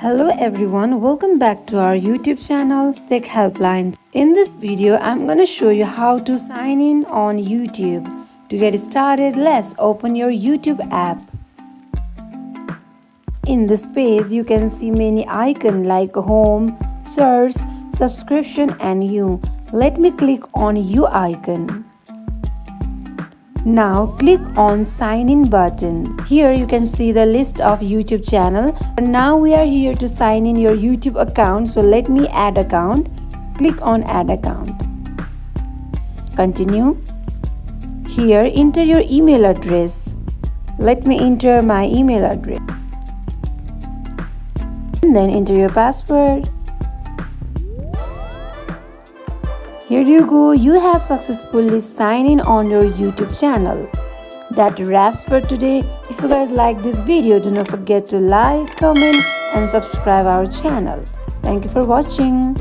Hello everyone, welcome back to our YouTube channel Tech Helplines. In this video, I'm gonna show you how to sign in on YouTube. To get started, let's open your YouTube app. In this page, you can see many icons like home, search, subscription and you. Let me click on you icon. Now click on sign in button. Here you can see the list of YouTube channel. Now we are here to sign in your YouTube account. So let me add account. Click on add account. Continue. Here enter your email address. Let me enter my email address. And then enter your password. Here you go, you have successfully signed in on your YouTube channel. That wraps for today. If you guys like this video, do not forget to like, comment and subscribe our channel. Thank you for watching.